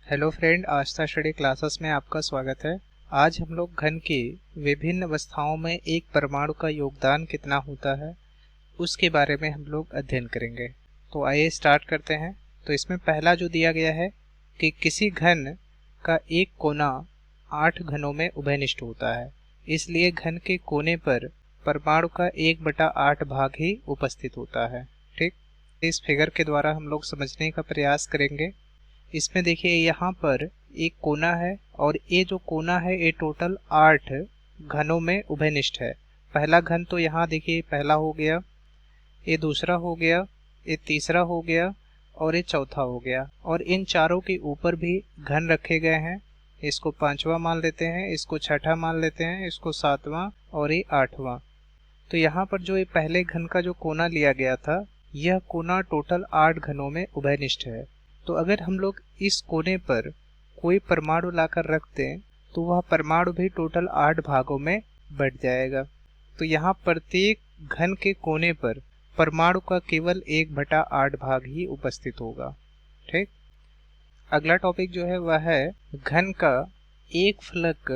Hello friend, आस्था study classes में आपका स्वागत है। आज हम लोग घन की विभिन्न अवस्थाओं में एक परमाणु का योगदान कितना होता है उसके बारे में हम लोग अध्ययन करेंगे। तो आइए स्टार्ट करते हैं। तो इसमें पहला जो दिया गया है कि किसी घन का एक कोना 8 घनों में उभयनिष्ठ होता है, इसलिए घन के कोने पर परमाणु का 1/8 भाग ही उपस्थित होता है। ठीक, इस फिगर के द्वारा हम लोग समझने का प्रयास करेंगे। इसमें देखिए यहाँ पर एक कोना है और ये जो कोना है ये टोटल 8 घनों में उभयनिष्ठ है। पहला घन तो यहाँ देखिए पहला हो गया, ये दूसरा हो गया, ये तीसरा हो गया और ये चौथा हो गया। और इन चारों के ऊपर भी घन रखे गए हैं। इसको 5वां मान लेते हैं, इसको 6ठा मान लेते हैं, इसको 7वां और ये 8वां। तो यहाँ पर जो ये पहले घन का जो कोना लिया गया था, यह कोना टोटल 8 घनों में उभयनिष्ठ है। तो अगर हम लोग इस कोने पर कोई परमाणु लाकर रख दें तो वह परमाणु भी टोटल 8 भागों में बट जाएगा। तो यहाँ प्रत्येक घन के कोने पर परमाणु का केवल 1/8 भाग ही उपस्थित होगा। ठीक, अगला टॉपिक जो है वह है घन का एक फलक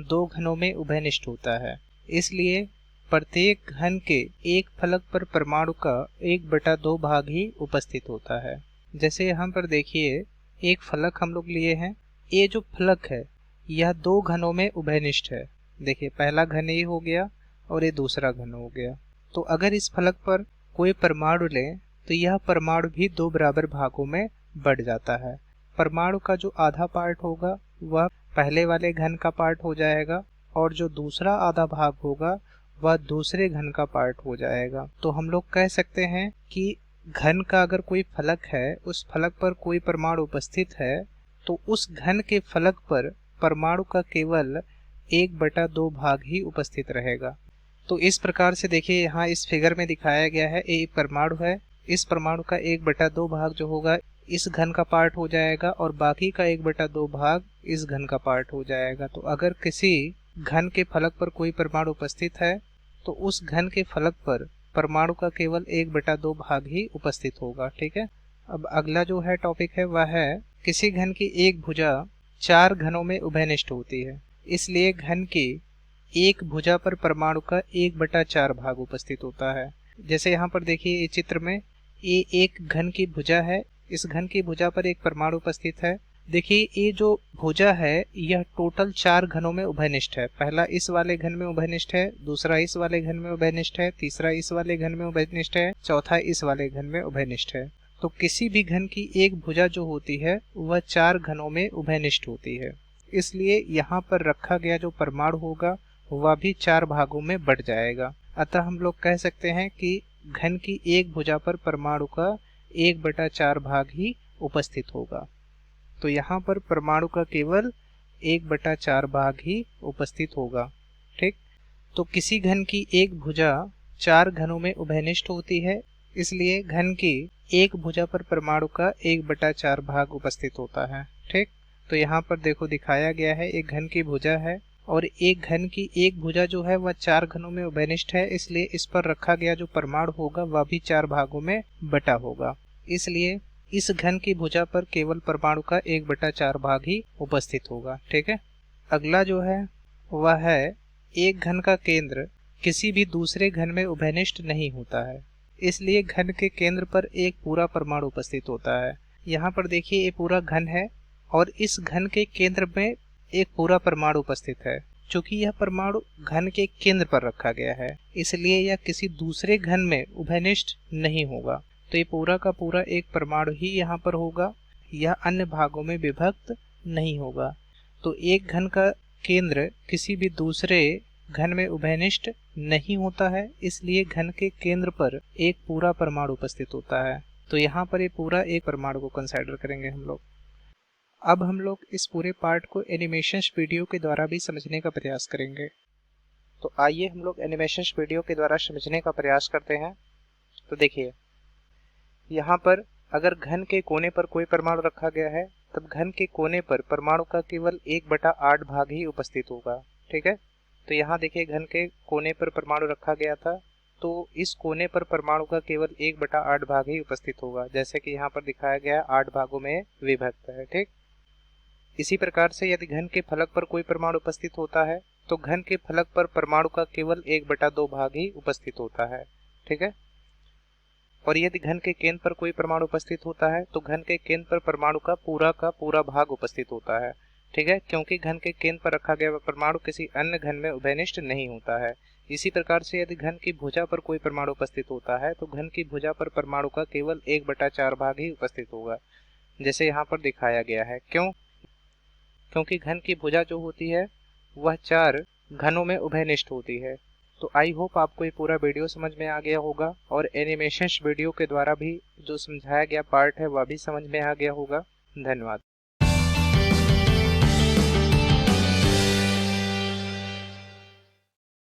2 घनों में उभयनिष्ठ होता है, इसलिए प्रत्येक घन के एक फलक पर परमाणु का 1/2 भाग ही उपस्थित होता है। जैसे यहाँ पर देखिए एक फलक हम लोग लिए हैं। ये जो फलक है यह 2 घनों में उभयनिष्ठ है। देखिए पहला घन ये हो गया और ये दूसरा घन हो गया। तो अगर इस फलक पर कोई परमाणु लें तो यह परमाणु भी 2 बराबर भागों में बढ़ जाता है। परमाणु का जो आधा पार्ट होगा वह पहले वाले घन का पार्ट हो जाएगा और जो दूसरा आधा भाग होगा वह दूसरे घन का पार्ट हो जाएगा। तो हम लोग कह सकते हैं कि घन का अगर कोई फलक है, उस फलक पर कोई परमाणु उपस्थित है, तो उस घन के फलक पर परमाणु का केवल 1/2 भाग ही उपस्थित रहेगा। तो इस प्रकार से देखिए यहाँ इस फिगर में दिखाया गया है, एक परमाणु है, इस परमाणु का 1/2 भाग जो होगा इस घन का पार्ट हो जाएगा और बाकी का 1/2 भाग इस घन का पार्ट हो जाएगा। तो अगर किसी घन के फलक पर कोई परमाणु उपस्थित है तो उस घन के फलक पर परमाणु का केवल 1/2 भाग ही उपस्थित होगा। ठीक है, अब अगला जो है टॉपिक है वह है किसी घन की एक भुजा 4 घनों में उभयनिष्ठ होती है, इसलिए घन की एक भुजा पर परमाणु का 1/4 भाग उपस्थित होता है। जैसे यहाँ पर देखिए ये चित्र में ये एक घन की भुजा है, इस घन की भुजा पर एक परमाणु उपस्थित है। देखिए ये जो भुजा है यह टोटल 4 घनों में उभयनिष्ठ है। पहला इस वाले घन में उभयनिष्ठ है, दूसरा इस वाले घन में उभयनिष्ठ है, तीसरा इस वाले घन में उभयनिष्ठ है, चौथा इस वाले घन में उभयनिष्ठ है। तो किसी भी घन की एक भुजा जो होती है वह 4 घनों में उभयनिष्ठ होती है, इसलिए यहाँ पर रखा गया जो परमाणु होगा वह भी 4 भागों में बट जाएगा। अतः हम लोग कह सकते हैं कि घन की एक भुजा पर परमाणु का 1/4 भाग ही उपस्थित होगा। तो यहाँ पर परमाणु का केवल 1/4 भाग ही उपस्थित होगा। ठीक, तो किसी घन की एक भुजा 4 घनों में उभयनिष्ठ होती है, इसलिए घन की एक भुजा पर परमाणु का 1/4 भाग उपस्थित होता है। ठीक, तो यहाँ पर देखो दिखाया गया है एक घन की भुजा है और एक घन की एक भुजा जो है वह 4 घनों में उभयनिष्ठ है, इसलिए इस पर रखा गया जो परमाणु होगा वह भी 4 भागों में बटा होगा। इसलिए इस घन की भुजा पर केवल परमाणु का 1/4 भाग ही उपस्थित होगा। ठीक है, अगला जो है वह है एक घन का केंद्र किसी भी दूसरे घन में उभयनिष्ठ नहीं होता है, इसलिए घन के केंद्र पर एक पूरा परमाणु उपस्थित होता है। यहाँ पर देखिए ये पूरा घन है और इस घन के केंद्र में एक पूरा परमाणु उपस्थित है। चूंकि यह परमाणु घन के केंद्र पर रखा गया है, इसलिए यह किसी दूसरे घन में उभयनिष्ठ नहीं होगा। तो ये पूरा का पूरा एक परमाणु ही यहाँ पर होगा, यह अन्य भागों में विभक्त नहीं होगा। तो एक घन का केंद्र किसी भी दूसरे घन में उभयनिष्ठ नहीं होता है, इसलिए घन के केंद्र पर एक पूरा परमाणु उपस्थित होता है। तो यहाँ पर ये पूरा एक परमाणु को कंसीडर करेंगे हम लोग। अब हम लोग इस पूरे पार्ट को एनिमेशंस वीडियो के द्वारा भी समझने का प्रयास करेंगे। तो आइए हम लोग एनिमेशंस वीडियो के द्वारा समझने का प्रयास करते हैं। तो देखिए यहाँ पर अगर घन के कोने पर कोई परमाणु रखा गया है तब घन के कोने पर परमाणु का केवल 1/8 भाग ही उपस्थित होगा। ठीक है, तो यहाँ देखिए घन के कोने पर परमाणु रखा गया था, तो इस कोने पर परमाणु का केवल 1/8 भाग ही उपस्थित होगा, जैसे कि यहाँ पर दिखाया गया 8 भागों में विभक्त है। ठीक, इसी प्रकार से यदि घन के फलक पर कोई परमाणु उपस्थित होता है तो घन के फलक पर परमाणु का केवल 1/2 भाग ही उपस्थित होता है। ठीक है। और यदि घन के केंद्र पर कोई परमाणु उपस्थित होता है तो घन के केंद्र पर परमाणु का पूरा भाग उपस्थित होता है। ठीक है, क्योंकि घन के केंद्र पर रखा गया परमाणु किसी अन्य घन में उभयनिष्ठ नहीं होता है। इसी प्रकार से यदि घन की भुजा पर कोई परमाणु उपस्थित होता है तो घन की भुजा पर परमाणु का केवल 1/4 भाग ही उपस्थित होगा, जैसे यहाँ पर दिखाया गया है। क्यों? क्योंकि घन की भुजा जो होती है वह 4 घनों में उभयनिष्ठ होती है। तो आई होप आपको ये पूरा वीडियो समझ में आ गया होगा और एनिमेशंस वीडियो के द्वारा भी जो समझाया गया पार्ट है वह भी समझ में आ गया होगा। धन्यवाद।